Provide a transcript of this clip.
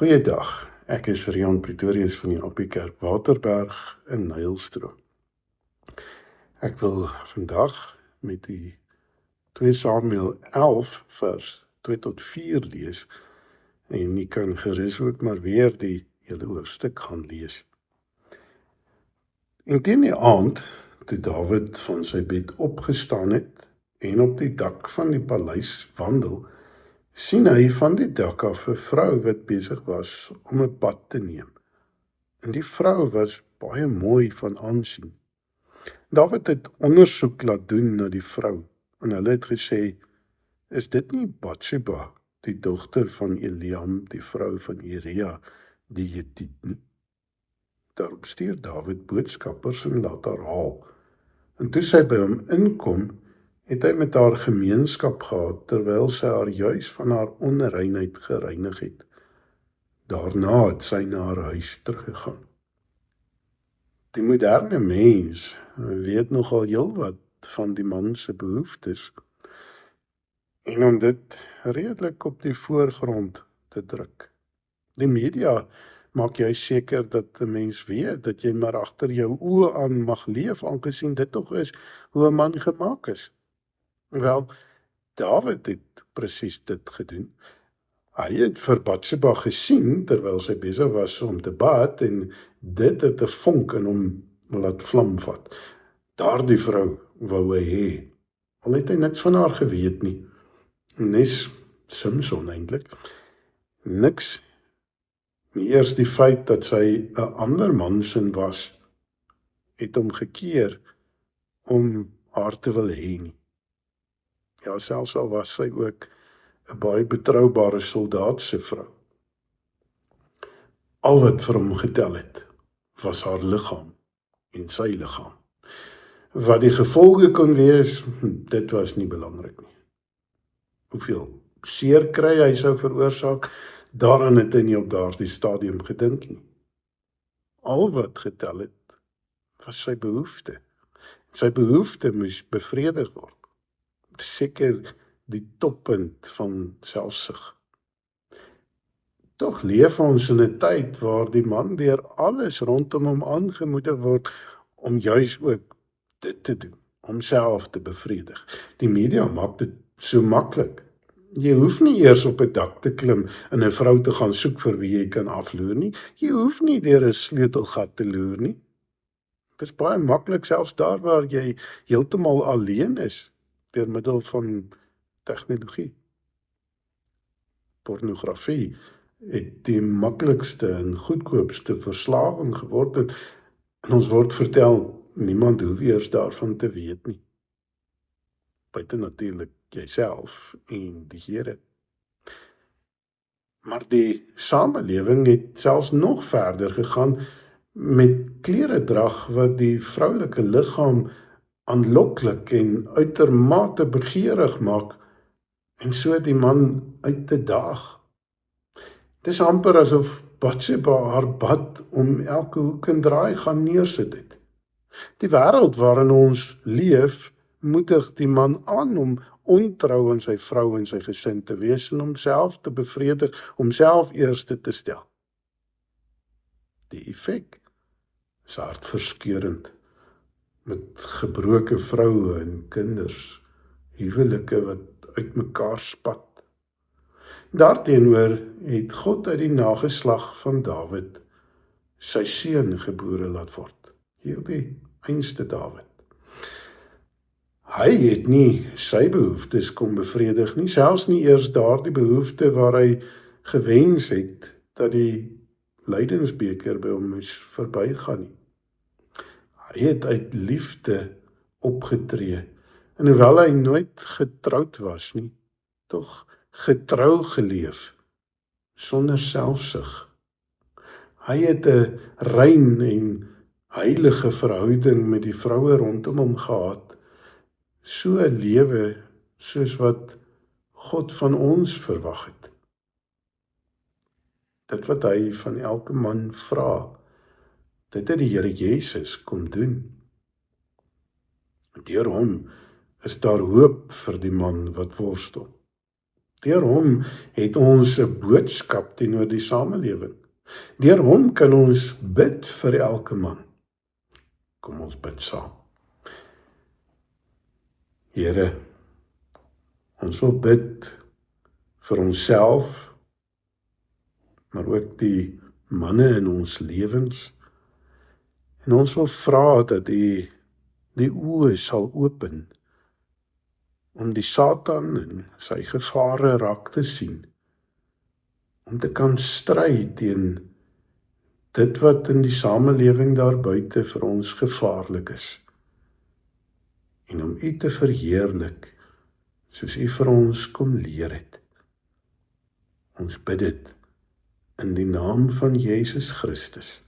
Goeiedag, ek is Rian Pretorius van die AP Kerk Waterberg in Nylstroom. Ek wil vandag met die 2 Samuel 11 vers 2 tot 4 lees en jy kan gerus ook maar weer die hele hoofstuk gaan lees. En teen die aand, toe Dawid van sy bed opgestaan het en op die dak van die paleis wandel, sien hy van die dak af 'n vrou wat besig was om 'n bad te neem. En die vrou was baie mooi van aansien. Dawid het ondersoek laat doen na die vrou en hulle het gesê, is dit nie Batsheba, die dogter van Eliam, die vrou van Uria, die Hetiet nie? Daarop stuur Dawid boodskappers en laat haar haal. En toe sy by hom inkom, het hy met haar gemeenskap gehad, terwyl sy haar juis van haar onreinheid gereinig het. Daarna het sy na haar huis teruggegaan. Die moderne mens weet nogal heelwat van die man se behoeftes, en om dit redelik op die voorgrond te druk. Die media maak jy seker dat 'n mens weet dat jy maar agter jou oë aan mag leef, aangesien dit tog is hoe 'n man gemaak is. Wel, Dawid het presies dit gedoen. Hy het vir Batsheba gesien terwyl sy besig was om te bad en dit het 'n vonk in hom laat vlam vat. Daardie vrou wou hy hê. Al het hy niks van haar geweet nie. Nes Simson eintlik. Niks. Nie eers die feit dat sy 'n ander man sin was, het hom gekeer om haar te wil hê nie. Ja, selfs al was sy ook 'n baie betroubare soldaat se vrou. Al wat vir hom getel het, was haar liggaam en sy liggaam. Wat die gevolge kon wees, dit was nie belangrik nie. Hoeveel seer kry hy sou veroorsaak, daaraan het hy nie op daardie stadium gedink nie. Al wat getel het, was sy behoefte. Sy behoefte moes bevredig word. Seker die toppunt van selfsug. Tog leef ons in 'n tyd waar die man deur alles rondom hom aangemoedig word om juis ook dit te doen, om self te bevredig. Die media maak dit so maklik. Jy hoef nie eers op 'n dak te klim en 'n vrou te gaan soek vir wie jy kan afloer nie. Jy hoef nie deur 'n sleutelgat te loer nie. Dit is baie maklik selfs daar waar jy heeltemal alleen is, deur middel van tegnologie. Pornografie het die maklikste en goedkoopste verslawing geword en ons word vertel, niemand hoef eers daarvan te weet nie. Buite natuurlik jyself en die Here. Maar die samelewing het selfs nog verder gegaan met kleredrag wat die vroulike liggaam aanloklik en uitermate begeerig maak en so die man uit te daag. Dis amper asof Batsheba haar bad om elke hoek en draai gaan neersit het. Die wêreld waarin ons leef, moedig die man aan om ontrou aan sy vrou en sy gesin te wees en homself te bevredig, homself eerste te stel. Die effek is hartverskeurend, met gebroke vroue en kinders, huwelike wat uitmekaar spat. Daarteenoor het God uit die nageslag van Dawid sy seun gebore laat word, hierdie einste Dawid. Hy het nie sy behoeftes kon bevredig nie, selfs nie eers daardie behoefte waar hy gewens het dat die lydensbeker by hom moes verbygaan nie. Hy het uit liefde opgetree, en hoewel hy nooit getroud was nie, tog getrou geleef, sonder selfsug. Hy het 'n rein en heilige verhouding met die vroue rondom hom gehad, so 'n lewe soos wat God van ons verwag het. Dit wat hy van elke man vra, dit het die Here Jesus kom doen. Deur hom is daar hoop vir die man wat worstel. Deur hom het ons 'n boodskap teenoor die samelewing. Deur hom kan ons bid vir elke man. Kom ons bid saam. Here, ons wil bid vir onsself, maar ook die manne in ons lewens. En ons wil vra dat U die oë sal open om die Satan en sy gevare raak te sien, om te kan stry teen dit wat in die samelewing daar buite vir ons gevaarlik is, en om U te verheerlik, soos U vir ons kom leer het. Ons bid dit in die naam van Jesus Christus.